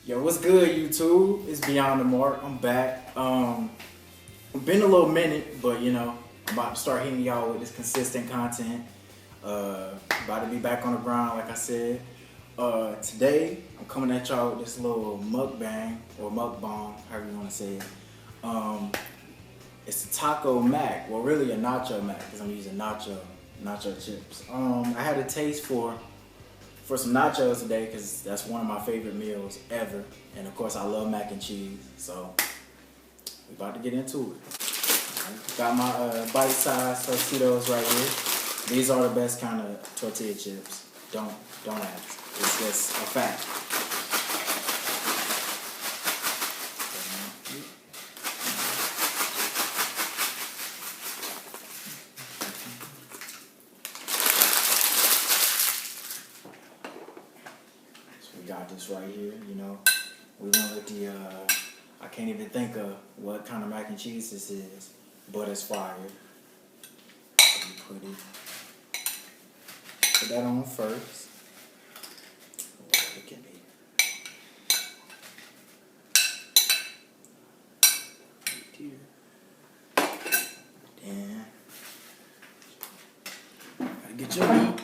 Yo, what's good, YouTube? It's Beyond the Mark. I'm back. Been a little minute, but I'm about to start hitting y'all with this consistent content. About to be back on the grind, like I said. Today, I'm coming at y'all with this little mukbang or mukbang, however you want to say it. It's a taco mac, well, really a nacho mac, because I'm using nacho chips. I had a taste for some nachos today because that's one of my favorite meals ever, and of course I love mac and cheese, so we about to get into it. Got my bite-sized Tostitos right here. These are the best kind of tortilla chips. Don't ask. It's just a fact. We got this right here, We went with the, I can't even think of what kind of mac and cheese this is, but it's fire. Put that on first. Oh, look at me. Right here. Then, gotta get your meat.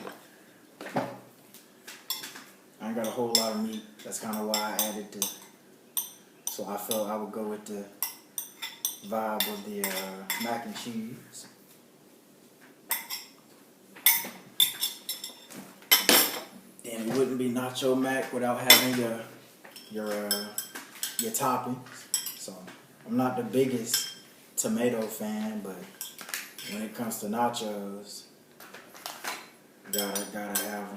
I ain't got a whole lot of meat. That's kind of why I added the. So I felt I would go with the vibe of the mac and cheese. Then it wouldn't be Nacho Mac without having your toppings. So I'm not the biggest tomato fan, but when it comes to nachos, gotta have them.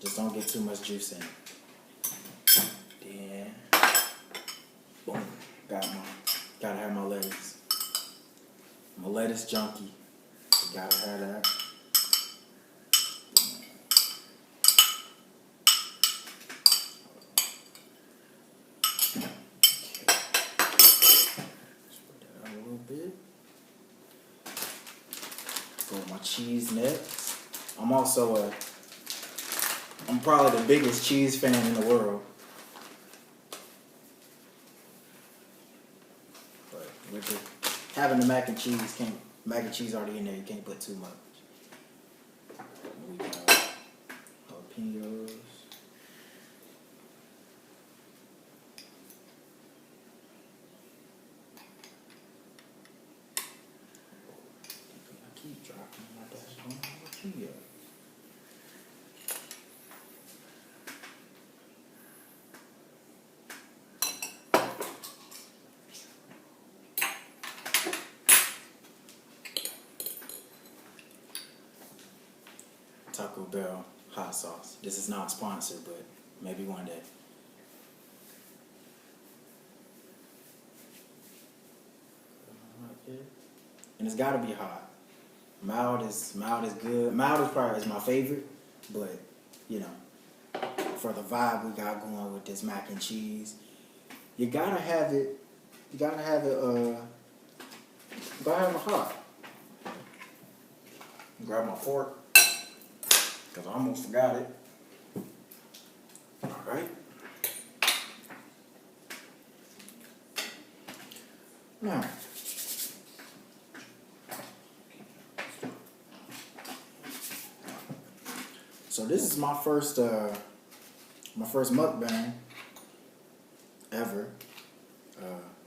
Just don't get too much juice in it. Then, boom, gotta have my lettuce. I'm a lettuce junkie. Gotta have that. Okay. Spread that out a little bit. Go with my cheese next. I'm probably the biggest cheese fan in the world. But with having the mac and cheese already in there, you can't put too much. We got jalapenos. I keep dropping my daggone jalapeno. Taco Bell hot sauce. This is not sponsored, but maybe one day. And it's gotta be hot. Mild is good. Mild is my favorite, but for the vibe we got going with this mac and cheese, you gotta have it. You gotta have it hot. Grab my fork. Because I almost forgot it. Alright. Now. So this is my first mukbang ever.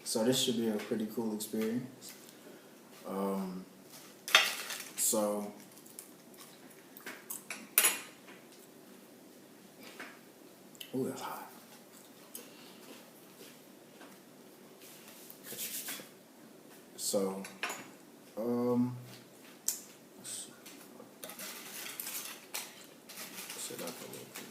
So this should be a pretty cool experience. Ooh, that's hot. So, set up a little bit.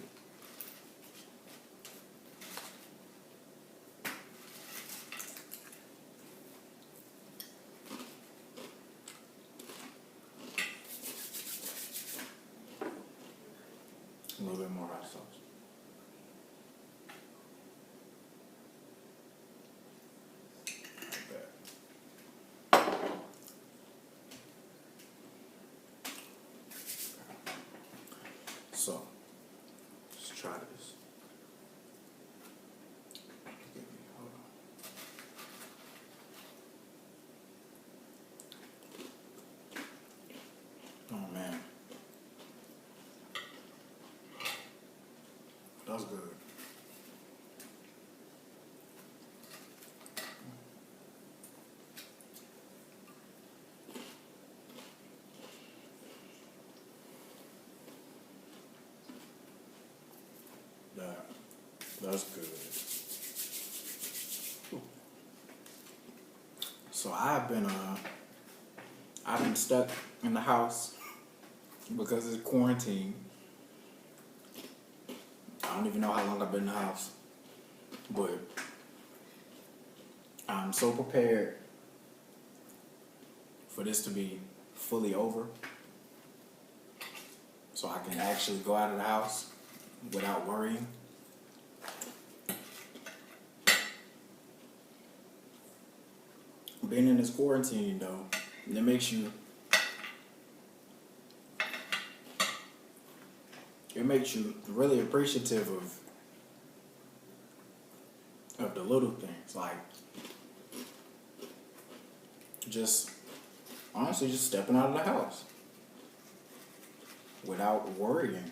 A little bit more hot sauce. So let's try this. Hold on. Oh man, that's good. That's good. So I've been stuck in the house because it's quarantine. I don't even know how long I've been in the house, but I'm so prepared for this to be fully over, so I can actually go out of the house without worrying. Being in this quarantine, though, it makes you really appreciative of the little things, like just honestly just stepping out of the house without worrying.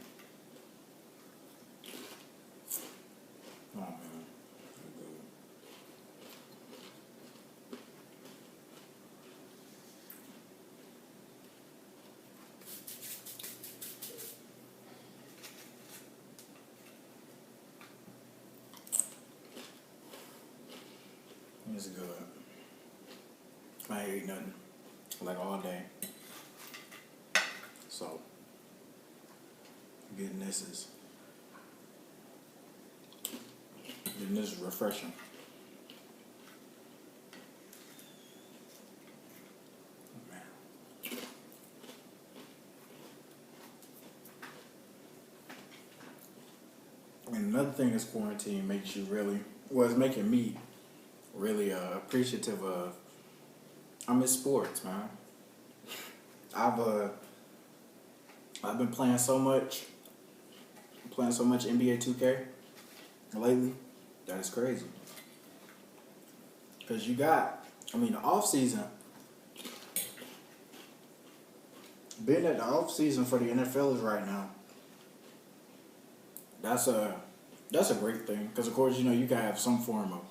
Oh man. It's good. I ain't ate nothing like all day. So getting this is refreshing. Oh, man. And another thing this quarantine makes you really, well, it's making me really appreciative of. I miss sports, man. I've been playing so much NBA 2K lately. That is crazy. Cause the off season. Being at the off season for the NFL is right now. That's a great thing. Cause of course you can have some form of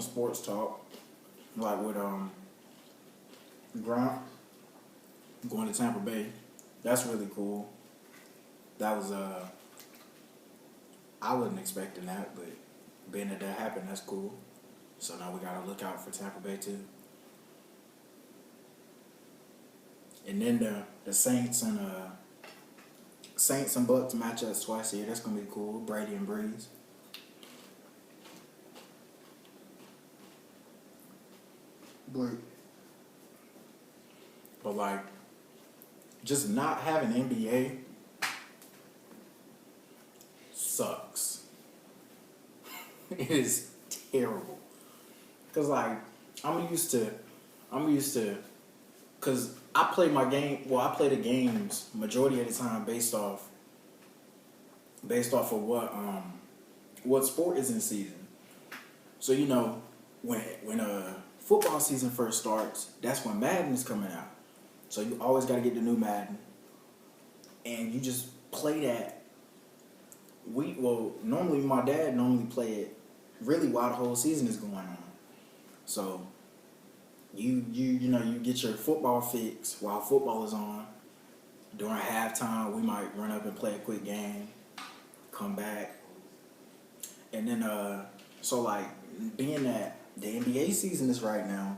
sports talk, like with Grant going to Tampa Bay. That's really cool. That was I wasn't expecting that, but being that happened, that's cool. So now we gotta look out for Tampa Bay too. And then the Saints and Bucks match up twice a year. That's gonna be cool. Brady and Breeze. But like, just not having NBA sucks. It is terrible. Cause like I'm used to, cause I play the games majority of the time based off of what sport is in season. So when football season first starts, that's when Madden is coming out. So you always got to get the new Madden, and you just play that. Normally my dad play it really while the whole season is going on. So you get your football fix while football is on. During halftime, we might run up and play a quick game, come back, and then so like being that the NBA season is right now,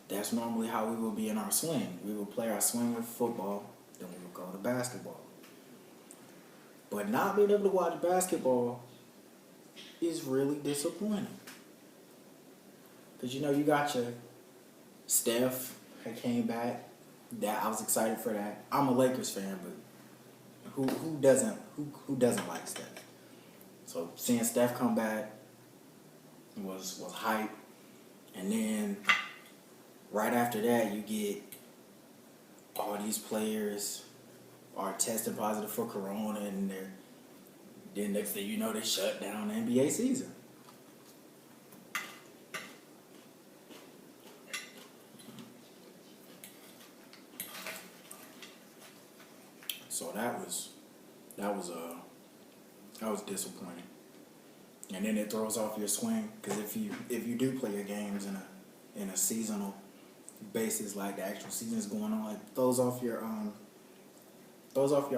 that's normally how we will be in our swing. We will play our swing with football, then we will go to basketball. But not being able to watch basketball is really disappointing. Because you got your Steph that came back. That I was excited for that. I'm a Lakers fan, but who doesn't like Steph? So seeing Steph come back was hype. And then right after that, you get all these players are testing positive for corona, and then next thing you know, they shut down the NBA season. So that was disappointing. And then it throws off your swing, because if you do play your games in a seasonal basis, like the actual season is going on, it throws off your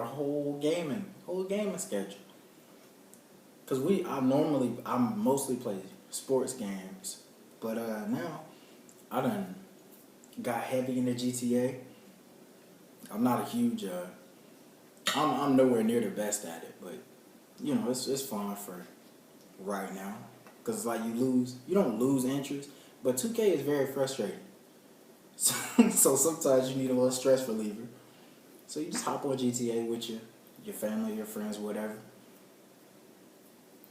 whole gaming schedule. Because I mostly play sports games, but now I done got heavy into GTA. I'm not a huge I'm nowhere near the best at it, but you know, it's fun for right now, because like you don't lose interest, but 2K is very frustrating. So sometimes you need a little stress reliever. So you just hop on GTA with your family, your friends, whatever.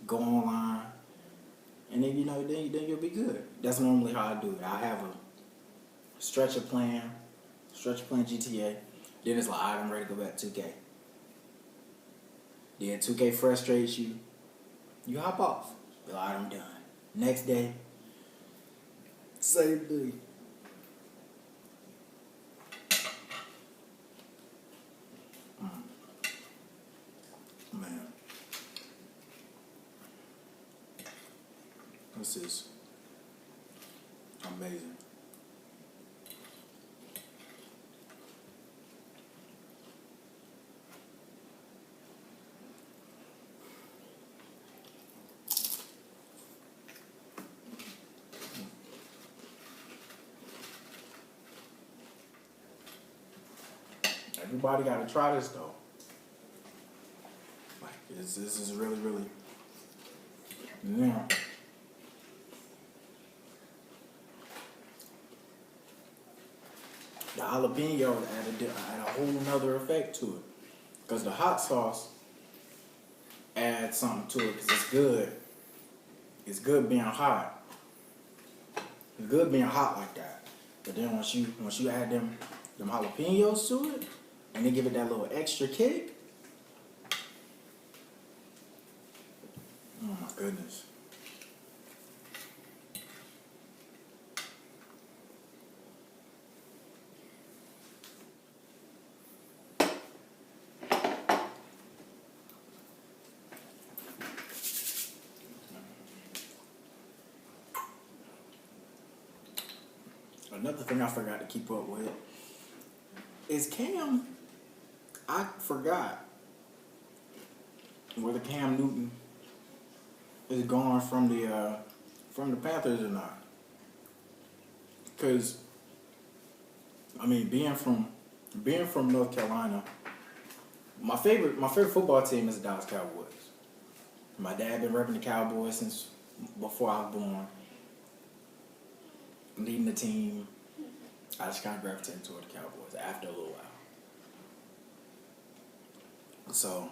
Go online, and then then you'll be good. That's normally how I do it. I have a stretcher plan GTA. Then it's like, I'm ready to go back to 2K. Then 2K frustrates you. You hop off. Be like, I'm done. Next day, same thing. Man. This is amazing. Everybody got to try this though. Like this is really, really, yeah. The jalapeno added a whole nother effect to it, because the hot sauce adds something to it, because it's good. It's good being hot. It's good being hot like that. But then once you add them jalapenos to it, and they give it that little extra kick. Oh my goodness. Another thing I forgot to keep up with is Cam. I forgot whether Cam Newton is gone from the Panthers or not. Because I mean, being from North Carolina, my favorite football team is the Dallas Cowboys. My dad been repping the Cowboys since before I was born. Leading the team, I just kind of gravitated toward the Cowboys after a little while. So,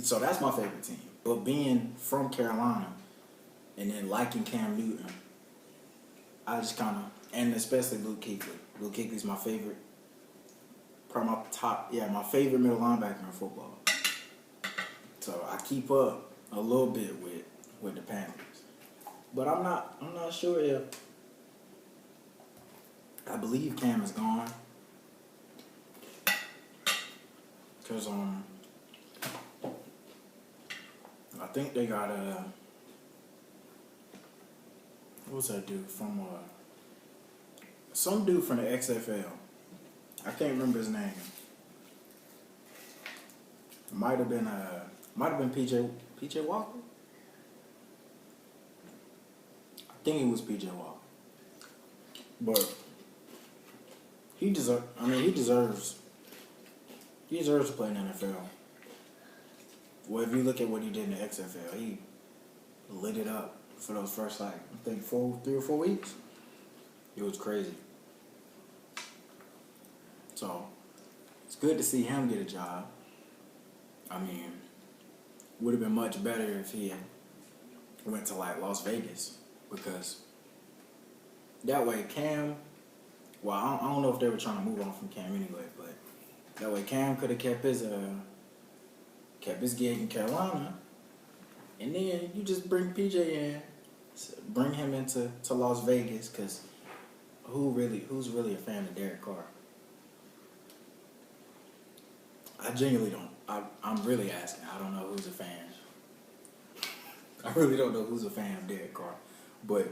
so that's my favorite team. But being from Carolina and then liking Cam Newton, I just kind of, and especially Luke Kuechly. Luke Kuechly's my favorite, probably my favorite middle linebacker in football. So I keep up a little bit with the Panthers. But I'm not sure if, I believe Cam is gone. Because I think they got what's that dude from some dude from the XFL. I can't remember his name. Might have been PJ Walker. I think it was PJ Walker. But he deserves to play in the NFL. Well, if you look at what he did in the XFL, he lit it up for those first, I think 3 or 4 weeks. It was crazy. So, it's good to see him get a job. I mean, would have been much better if he had went to like Las Vegas, because that way Cam Well, I don't know if they were trying to move on from Cam anyway, but that way Cam could have kept his gig in Carolina, and then you just bring PJ in, bring him into Las Vegas, because who's really a fan of Derek Carr? I genuinely don't. I'm really asking. I don't know who's a fan. I really don't know who's a fan of Derek Carr, but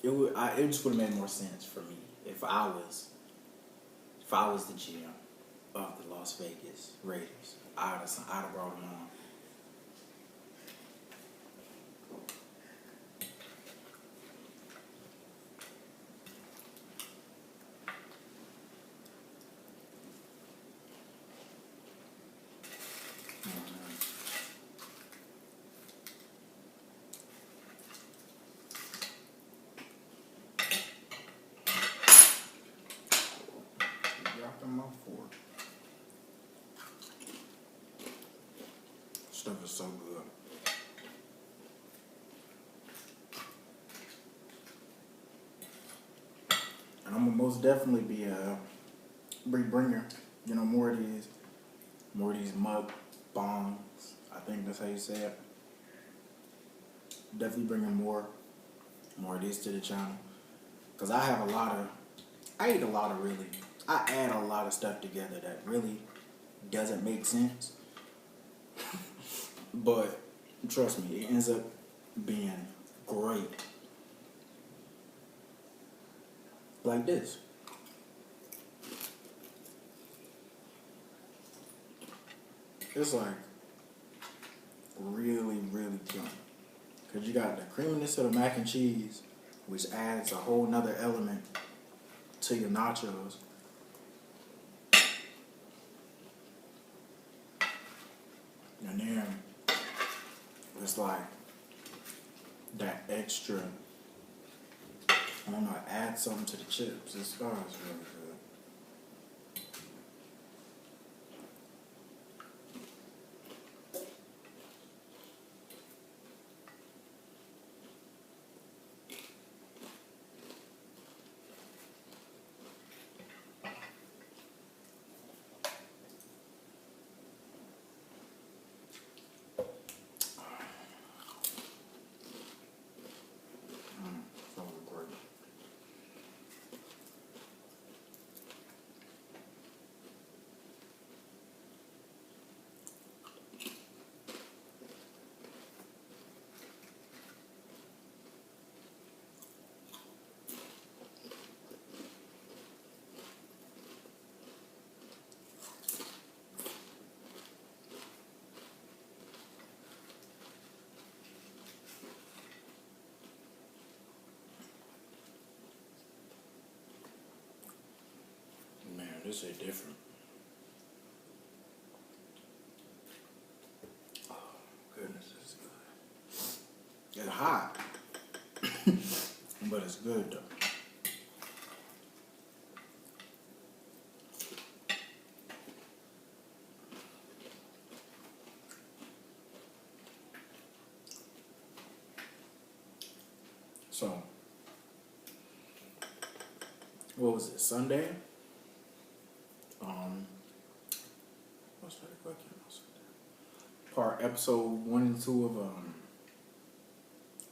it just would have made more sense for me if I was the GM of the Las Vegas Raiders. I'd have brought him on. My fork. Stuff is so good. And I'm gonna most definitely be bringing, more of these mukbangs. I think that's how you say it. Definitely bringing more of these to the channel, cause I add a lot of stuff together that really doesn't make sense. But trust me, it ends up being great. Like this. It's like really, really good. Cause you got the creaminess of the mac and cheese, which adds a whole nother element to your nachos. And then it's like that extra, I don't know, add something to the chips. It's really good. This is different. Oh, goodness, this is good. It's hot, but it's good though. So, what was it, Sunday? What's that? Part episode 1 and 2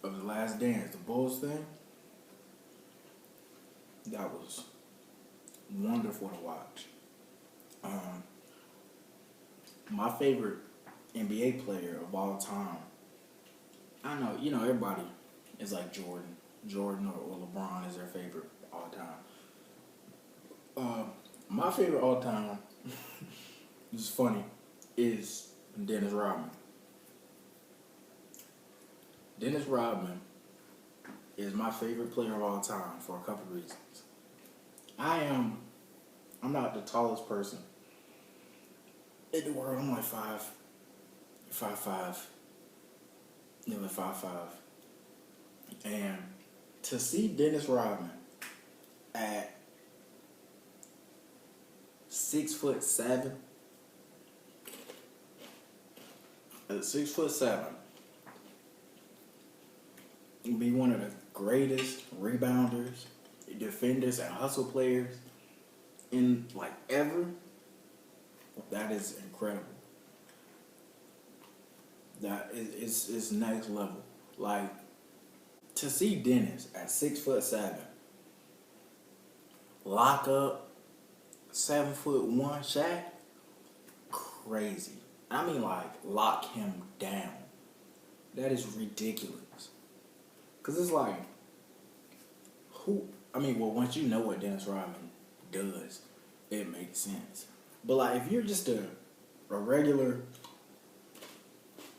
of The Last Dance, the Bulls thing. That was wonderful to watch. My favorite NBA player of all time. I know, everybody is like Jordan or LeBron is their favorite all time. My favorite all time, this is funny, is Dennis Rodman. Dennis Rodman is my favorite player of all time for a couple of reasons. I'm not the tallest person in the world. I'm like 5'5", nearly 5'5". And to see Dennis Rodman at 6'7", be one of the greatest rebounders defenders and hustle players in like ever. That is incredible. That is next level. Like to see Dennis at 6'7", lock up 7'1" Shaq, crazy. I mean, like lock him down. That is ridiculous. Cause it's like, who? I mean, well, once you know what Dennis Rodman does, it makes sense. But like, if you're just a regular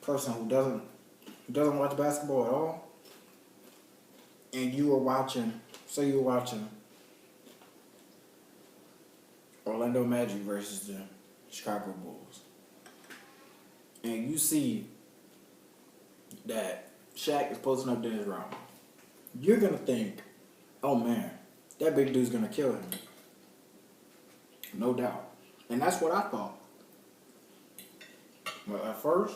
person who doesn't watch basketball at all, and you were watching, say you were watching Orlando Magic versus the Chicago Bulls, and you see that Shaq is posting up Dennis Rodman, you're gonna think, oh man, that big dude's gonna kill him. No doubt. And that's what I thought. But at first,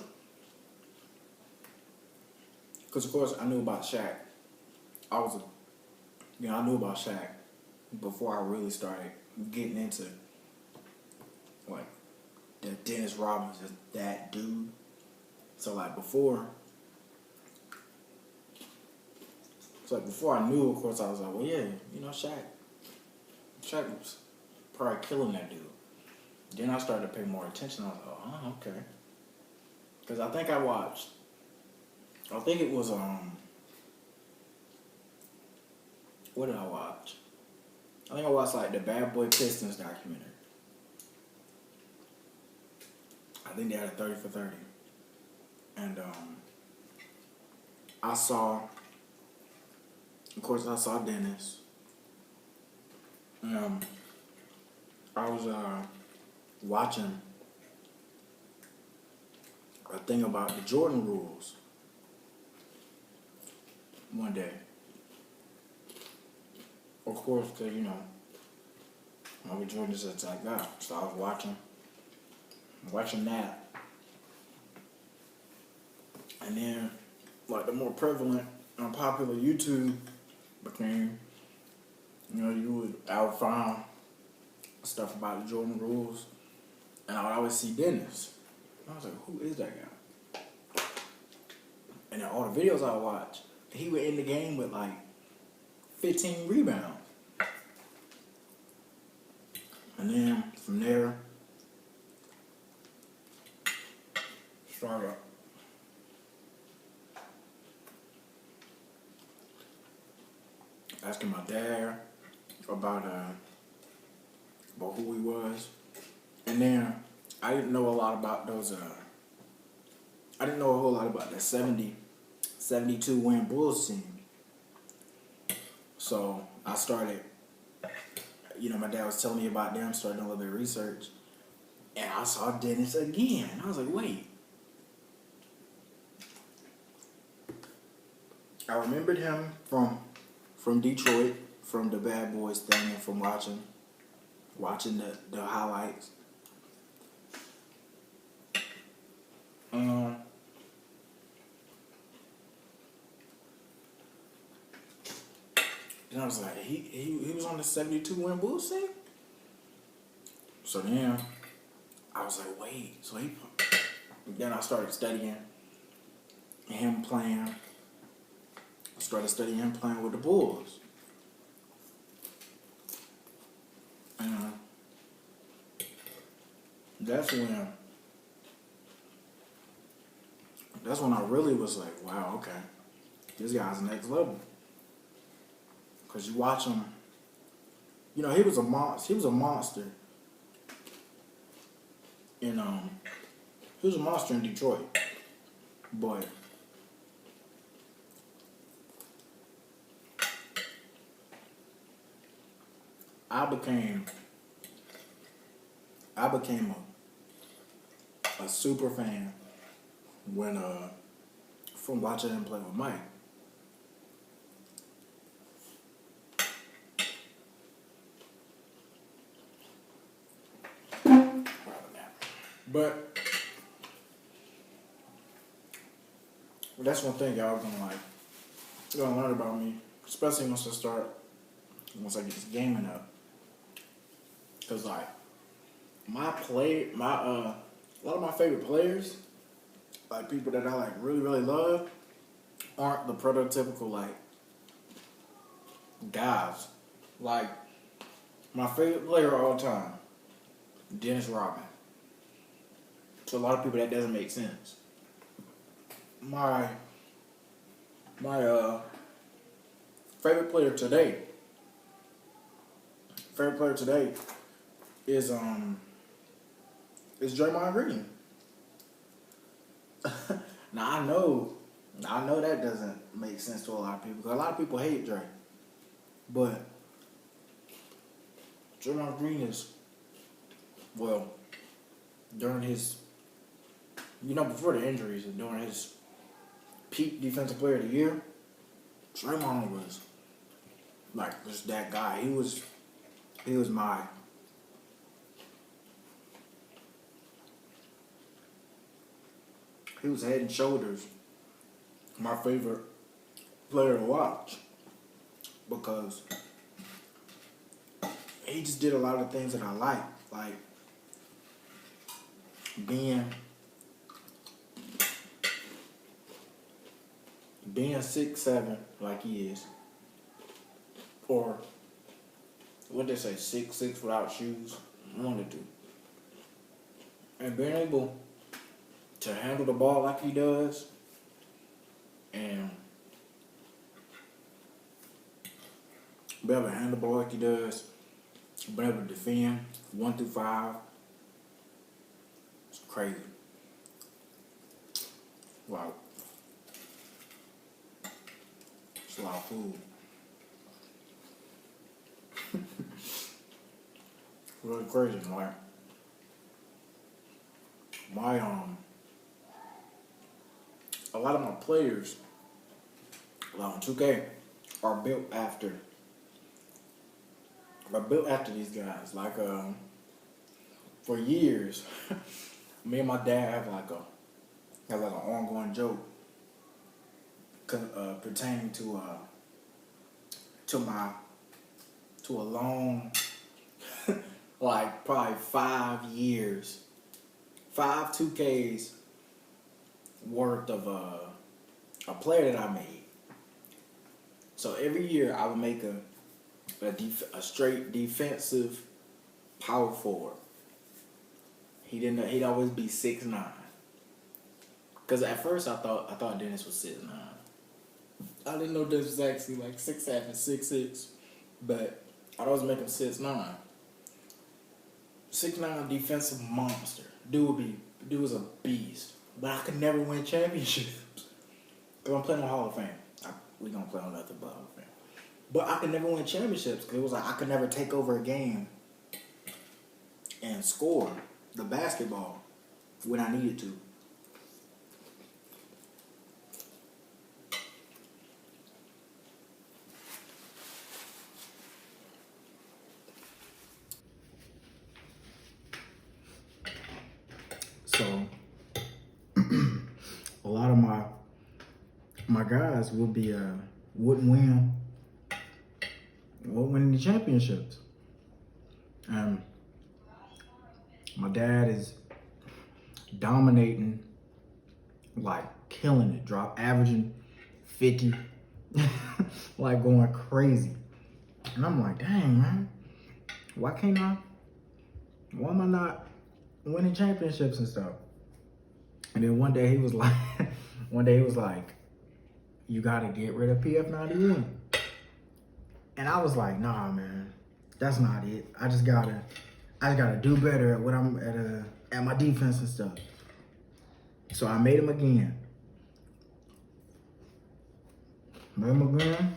because of course I knew about Shaq. I knew about Shaq before I really started getting into like that Dennis Rodman is that dude. So like before I knew, of course, I was like, well, yeah, you know, Shaq was probably killing that dude. Then I started to pay more attention. I was like, oh, okay. Because I think it was, what did I watch? I think I watched, like, the Bad Boy Pistons documentary. I think they had a 30 for 30. And, I saw Dennis. I was watching a thing about the Jordan rules one day. Of course, because, you know, Michael Jordan is a type guy. So I was watching that. And then, like, the more prevalent and popular YouTube became, you know, I would find stuff about the Jordan rules, and I would always see Dennis. I was like, who is that guy? And then all the videos I would watch, he would end the game with like 15 rebounds. And then from there, started asking my dad about who he was. And then I didn't know a lot about those I didn't know a whole lot about that 72 win Bulls team. So I started, you know, my dad was telling me about them, started doing a little bit of research, and I saw Dennis again. I was like, wait. I remembered him from Detroit, from the Bad Boys thing, and from watching the highlights. And I was like, he was on the 72 win Bulls team? So then I was like, wait, so then I started studying him playing. I started studying him playing with the Bulls. And that's when I really was like, wow, okay, this guy's next level. Cause you watch him, you know, he was a monster. He was a monster in Detroit, but I became a super fan when from watching him play with Mike. But that's one thing y'all gonna learn about me, especially once I start once I get this gaming up. Cause like a lot of my favorite players, like people that I like really love, aren't the prototypical like guys. Like my favorite player of all time, Dennis Rodman. To a lot of people that doesn't make sense. My favorite player today is Draymond Green. Now I know that doesn't make sense to a lot of people because a lot of people hate Dre, but Draymond Green is, well, during his, before the injuries and during his peak defensive player of the year, Draymond was like just that guy. He was head and shoulders my favorite player to watch because he just did a lot of things that I like being 6'7" like he is, or what they say, 6'6" without shoes, one or two, and being able to handle the ball like he does, and be able to handle the ball like he does, be able to defend 1 through 5. It's crazy. Wow. It's a lot of food. Really crazy, like a lot of my players, like on 2K, are built after these guys. Like for years, me and my dad have like an ongoing joke pertaining to a long like probably 5 years, 5 2Ks worth of a player that I made. So every year I would make a straight defensive power forward. He'd always be 6'9". Cause at first I thought Dennis was 6'9". I didn't know Dennis was actually like 6'7", 6'6", but I'd always make him 6'9". 6'9" defensive monster. Dude was a beast. But I could never win championships. Because I'm playing on Hall of Fame. We gonna play on nothing but Hall of Fame. But I could never win championships because it was like I could never take over a game and score the basketball when I needed to. So a lot of my guys wouldn't win the championships. My dad is dominating, like killing it, averaging 50, like going crazy. And I'm like, dang, man, why am I not winning championships and stuff? And then one day he was like, you gotta get rid of PF91. And I was like, nah, man, that's not it. I just gotta do better at what I'm at my defense and stuff. So I made him again. Made him again.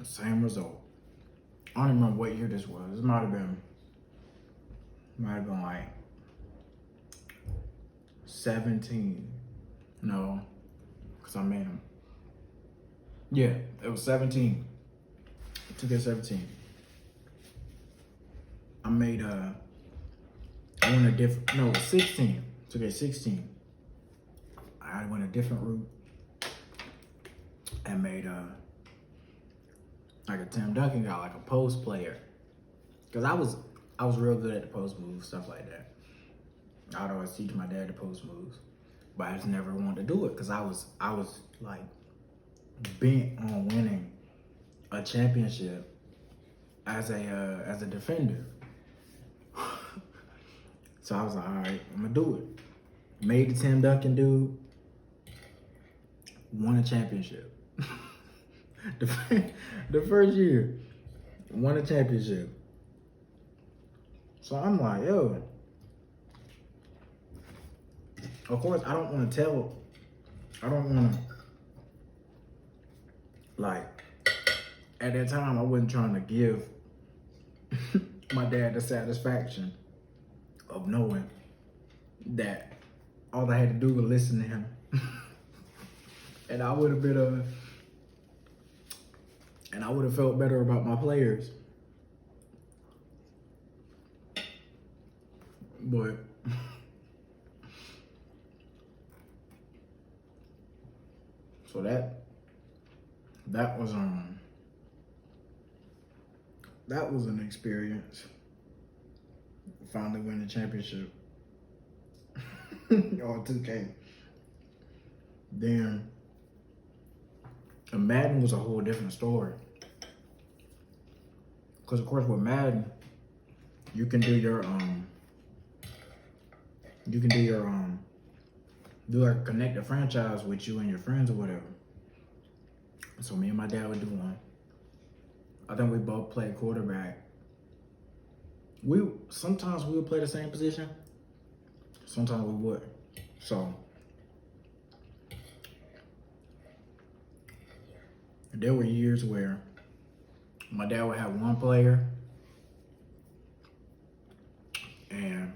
Same result. I don't remember what year this was. This might have been like 17. No, because I made him. Yeah, it was 17. 2K17. I made I went a different, no, 16. So okay, 16. I went a different route and made like a Tim Duncan guy, like a post player. Cause I was real good at the post moves, stuff like that. I'd always teach my dad the post moves, but I just never wanted to do it because I was like bent on winning a championship as a defender. So I was like, all right, I'm gonna do it. Made the Tim Duncan dude, won a championship. the first year, won a championship. So I'm like, yo. Of course, I don't want to, like, at that time, I wasn't trying to give my dad the satisfaction of knowing that all I had to do was listen to him. And I would have been and I would have felt better about my players. But so that was an experience. Finally win the championship. On 2K. Then Madden was a whole different story. Because of course with Madden, you can do your do like connect a franchise with you and your friends or whatever. So me and my dad would do one. I think we both played quarterback. Sometimes we would play the same position. Sometimes we wouldn't. So there were years where my dad would have one player and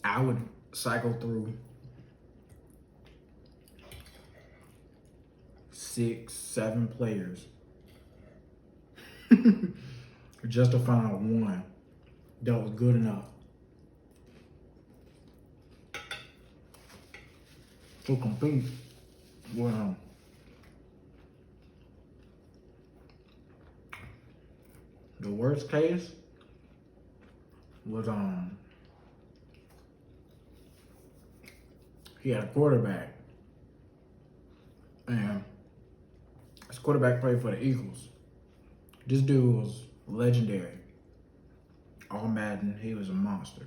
I would cycle through 6, 7 players just to find one that was good enough to compete with him. The worst case was he had a quarterback, and his quarterback played for the Eagles. This dude was legendary. All Madden, he was a monster.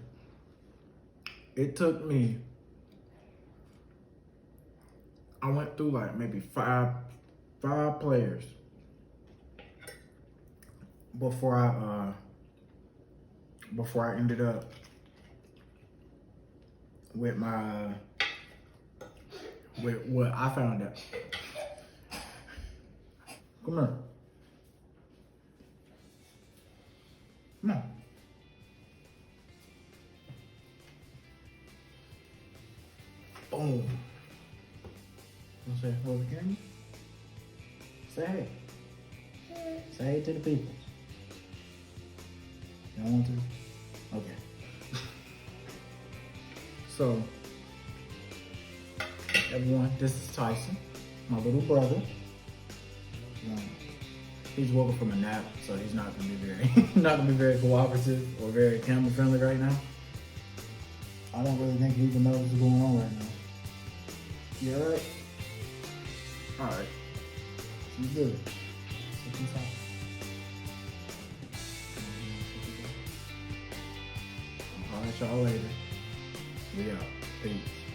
It took me, I went through like maybe five players before I ended up with with what I found out. Come here. Come on. Boom. Wanna say hello to the camera? Say hey. Say hey to the people. You don't want to? Okay. So, everyone, this is Tyson, my little brother. He's woken from a nap, so he's not gonna be very cooperative or very camera friendly right now. I don't really think he even knows what's going on right now. You alright? Alright. You good? Sit inside. I'll let y'all later. We out. Peace.